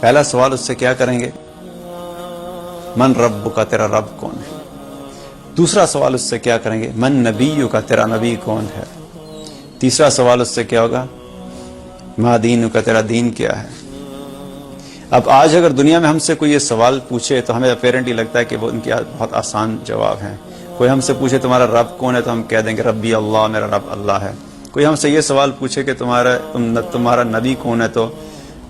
پہلا سوال اس سے کیا کریں گے؟ من رب کا، تیرا رب کون ہے؟ دوسرا سوال اس سے کیا کریں گے؟ من نبی کا، تیرا نبی کون ہے؟ تیسرا سوال اس سے کیا ہوگا؟ ما دین کا، تیرا دین کیا ہے؟ اب آج اگر دنیا میں ہم سے کوئی یہ سوال پوچھے تو ہمیں اپیرنٹلی لگتا ہے کہ وہ ان کے بہت آسان جواب ہیں۔ کوئی ہم سے پوچھے تمہارا رب کون ہے تو ہم کہہ دیں گے ربی اللہ، میرا رب اللہ ہے۔ کوئی ہم سے یہ سوال پوچھے کہ تمہارا نبی کون ہے تو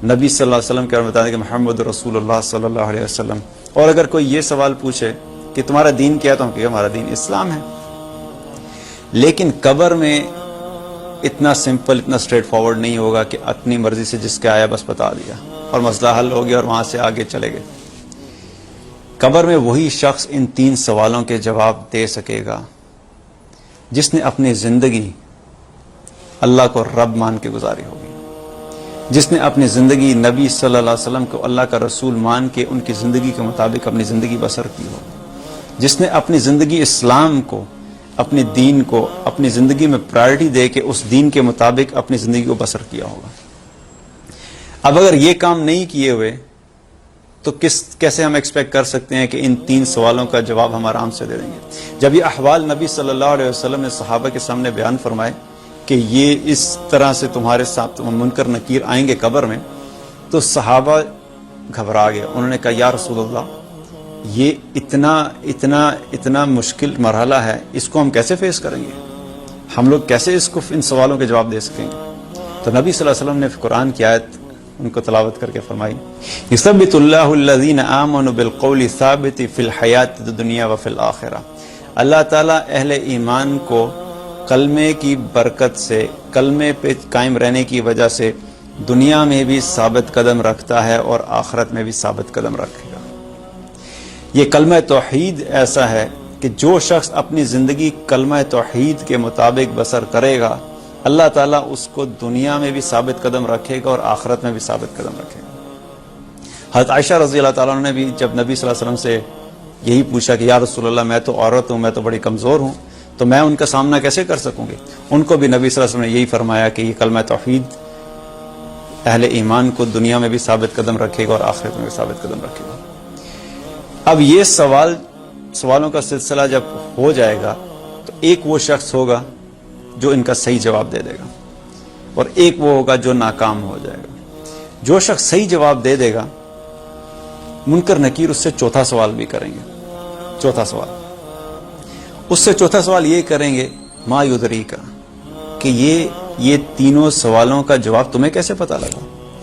نبی صلی اللہ علیہ وسلم کے بارے میں بتا دیں کہ محمد رسول اللہ صلی اللہ علیہ وسلم۔ اور اگر کوئی یہ سوال پوچھے کہ تمہارا دین کیا ہے تو ہم کہیں ہمارا دین اسلام ہے۔ لیکن قبر میں اتنا سمپل، اتنا اسٹریٹ فارورڈ نہیں ہوگا کہ اپنی مرضی سے جس کے آیا بس بتا دیا اور مسئلہ حل ہو گیا اور وہاں سے آگے چلے گئے۔ قبر میں وہی شخص ان 3 سوالوں کے جواب دے سکے گا جس نے اپنی زندگی اللہ کو رب مان کے گزاری ہوگی، جس نے اپنی زندگی نبی صلی اللہ علیہ وسلم کو اللہ کا رسول مان کے ان کی زندگی کے مطابق اپنی زندگی بسر کی ہوگی، جس نے اپنی زندگی اسلام کو، اپنے دین کو اپنی زندگی میں پرائرٹی دے کے اس دین کے مطابق اپنی زندگی کو بسر کیا ہوگا۔ اب اگر یہ کام نہیں کیے ہوئے تو کیسے ہم ایکسپیکٹ کر سکتے ہیں کہ ان 3 سوالوں کا جواب ہم آرام سے دے دیں گے؟ جب یہ احوال نبی صلی اللہ علیہ وسلم نے صحابہ کے سامنے بیان فرمائے کہ یہ اس طرح سے تمہارے ساتھ منکر نکیر آئیں گے قبر میں، تو صحابہ گھبرا گئے۔ انہوں نے کہا یا رسول اللہ، یہ اتنا مشکل مرحلہ ہے، اس کو ہم کیسے فیس کریں گے؟ ہم لوگ کیسے اس کو ان سوالوں کے جواب دے سکیں گے؟ تو نبی صلی اللہ علیہ وسلم نے قرآن کی آیت ان کو تلاوت کر کے فرمائی، یثبت اللہ الذین آمنوا بالقول ثابت فی الحیات الدنیا وفی الآخرہ۔ اللہ تعالیٰ اہل ایمان کو کلمے کی برکت سے، کلمے پہ قائم رہنے کی وجہ سے دنیا میں بھی ثابت قدم رکھتا ہے اور آخرت میں بھی ثابت قدم رکھے گا۔ یہ کلمہ توحید ایسا ہے کہ جو شخص اپنی زندگی کلمہ توحید کے مطابق بسر کرے گا، اللہ تعالیٰ اس کو دنیا میں بھی ثابت قدم رکھے گا اور آخرت میں بھی ثابت قدم رکھے گا۔ حضرت عائشہ رضی اللہ تعالیٰ عنہ نے بھی جب نبی صلی اللہ علیہ وسلم سے یہی پوچھا کہ یا رسول اللہ، میں تو عورت ہوں، میں تو بڑی کمزور ہوں، تو میں ان کا سامنا کیسے کر سکوں گی؟ ان کو بھی نبی صلی اللہ علیہ وسلم نے یہی فرمایا کہ یہ کلمہ توحید اہل ایمان کو دنیا میں بھی ثابت قدم رکھے گا اور آخرت میں بھی ثابت قدم رکھے گا۔ اب یہ سوالوں کا سلسلہ جب ہو جائے گا تو ایک وہ شخص ہوگا جو ان کا صحیح جواب دے دے گا اور ایک وہ ہوگا جو ناکام ہو جائے گا۔ جو شخص صحیح جواب دے دے گا، منکر نکیر اس سے چوتھا سوال بھی کریں گے۔ چوتھا سوال یہ کریں گے، ما یدری کا، کہ یہ تینوں سوالوں کا جواب تمہیں کیسے پتہ لگا؟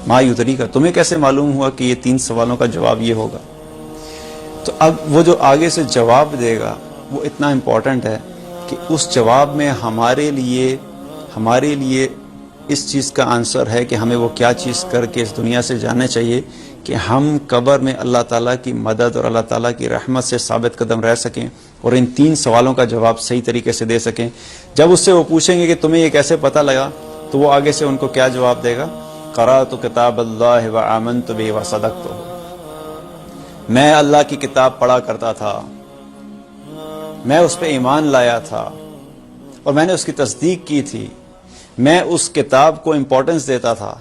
ما یدری کا، تمہیں کیسے معلوم ہوا کہ یہ 3 سوالوں کا جواب یہ ہوگا؟ تو اب وہ جو آگے سے جواب دے گا وہ اتنا امپورٹنٹ ہے کہ اس جواب میں ہمارے لیے اس چیز کا آنسر ہے کہ ہمیں وہ کیا چیز کر کے اس دنیا سے جانا چاہیے کہ ہم قبر میں اللہ تعالیٰ کی مدد اور اللہ تعالیٰ کی رحمت سے ثابت قدم رہ سکیں اور ان 3 سوالوں کا جواب صحیح طریقے سے دے سکیں۔ جب اس سے وہ پوچھیں گے کہ تمہیں یہ کیسے پتہ لگا، تو وہ آگے سے ان کو کیا جواب دے گا؟ قرأت کتاب اللہ وآمنت بہ وصدقت۔ میں اللہ کی کتاب پڑھا کرتا تھا، میں اس پہ ایمان لایا تھا اور میں نے اس کی تصدیق کی تھی، میں اس کتاب کو امپورٹنس دیتا تھا،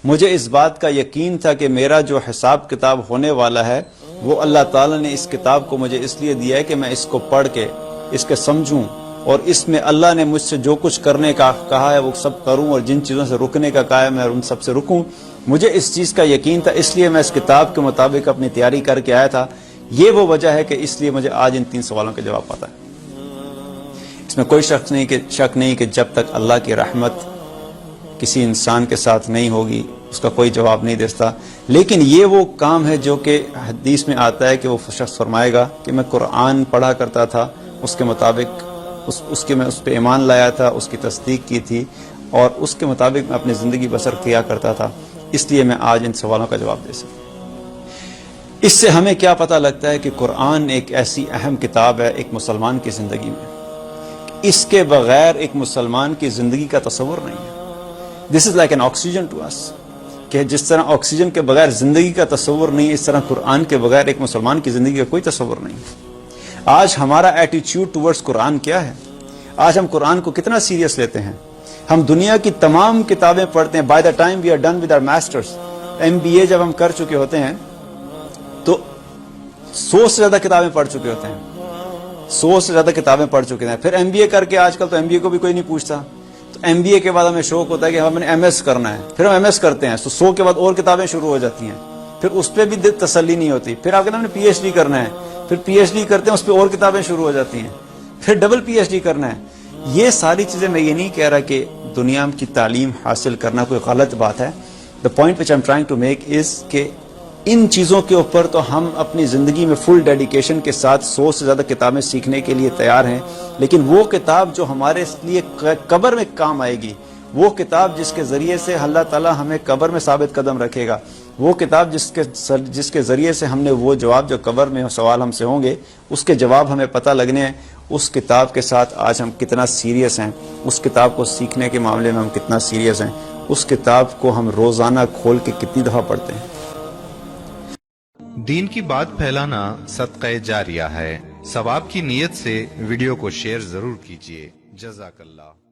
مجھے اس بات کا یقین تھا کہ میرا جو حساب کتاب ہونے والا ہے وہ اللہ تعالیٰ نے اس کتاب کو مجھے اس لیے دیا ہے کہ میں اس کو پڑھ کے اس کے سمجھوں اور اس میں اللہ نے مجھ سے جو کچھ کرنے کا کہا ہے وہ سب کروں اور جن چیزوں سے رکنے کا کہا ہے میں ان سب سے رکوں۔ مجھے اس چیز کا یقین تھا، اس لیے میں اس کتاب کے مطابق اپنی تیاری کر کے آیا تھا۔ یہ وہ وجہ ہے کہ اس لیے مجھے آج ان 3 سوالوں کے جواب پاتا ہے۔ اس میں کوئی شک نہیں کہ جب تک اللہ کی رحمت کسی انسان کے ساتھ نہیں ہوگی اس کا کوئی جواب نہیں دیتا۔ لیکن یہ وہ کام ہے جو کہ حدیث میں آتا ہے کہ وہ شخص فرمائے گا کہ میں قرآن پڑھا کرتا تھا، اس کے مطابق میں اس پہ ایمان لایا تھا، اس کی تصدیق کی تھی اور اس کے مطابق میں اپنی زندگی بسر کیا کرتا تھا، اس لیے میں آج ان سوالوں کا جواب دے سکتا۔ اس سے ہمیں کیا پتہ لگتا ہے کہ قرآن ایک ایسی اہم کتاب ہے ایک مسلمان کی زندگی میں، اس کے بغیر ایک مسلمان کی زندگی کا تصور نہیں ہے۔ This is like an oxygen to us, کہ جس طرح آکسیجن کے بغیر زندگی کا تصور نہیں، اس طرح قرآن کے بغیر ایک مسلمان کی زندگی کا کوئی تصور نہیں۔ آج ہمارا ایٹیچیوڈ ٹورڈز قرآن کیا ہے؟ آج ہم قرآن کو کتنا سیریس لیتے ہیں؟ ہم دنیا کی تمام کتابیں پڑھتے ہیں، by the time we are done with our masters MBA جب ہم کر چکے ہوتے ہیں تو 100 سے زیادہ کتابیں پڑھ چکے ہوتے ہیں, 100 سے زیادہ کتابیں پڑھ چکے ہیں. پھر MBA کر کے, آج کل تو MBA کو بھی کوئی نہیں پوچھتا, تو MBA کے بعد ہمیں شوق ہوتا ہے کہ ہم نے MS کرنا ہے, پھر ہم MS کرتے ہیں تو 100 کے بعد اور کتابیں شروع ہو جاتی ہیں, پھر اس پہ بھی تسلی نہیں ہوتی, پھر آپ کہتے ہیں ہم نے PhD کرنا ہے, پھر PhD کرتے ہیں اس پہ اور کتابیں شروع ہو جاتی ہیں, پھر ڈبل PhD کرنا ہے. یہ ساری چیزیں, میں یہ نہیں کہہ رہا کہ دنیا کی تعلیم حاصل کرنا کوئی غلط بات ہے. The point which I am trying to make is کہ ان چیزوں کے اوپر تو ہم اپنی زندگی میں فل ڈیڈیکیشن کے ساتھ 100 سے زیادہ کتابیں سیکھنے کے لیے تیار ہیں, لیکن وہ کتاب جو ہمارے لیے قبر میں کام آئے گی, وہ کتاب جس کے ذریعے سے اللہ تعالیٰ ہمیں قبر میں ثابت قدم رکھے گا, وہ کتاب جس کے ذریعے سے ہم نے وہ جواب جو قبر میں سوال ہم سے ہوں گے اس کے جواب ہمیں پتہ لگنے ہیں, اس کتاب کے ساتھ آج ہم کتنا سیریس ہیں, اس کتاب کو سیکھنے کے معاملے میں ہم کتنا سیریس ہیں, اس کتاب کو ہم روزانہ کھول کے کتنی دفعہ پڑھتے ہیں. دین کی بات پھیلانا صدقہ جاریہ ہے. ثواب کی نیت سے ویڈیو کو شیئر ضرور کیجیے. جزاک اللہ.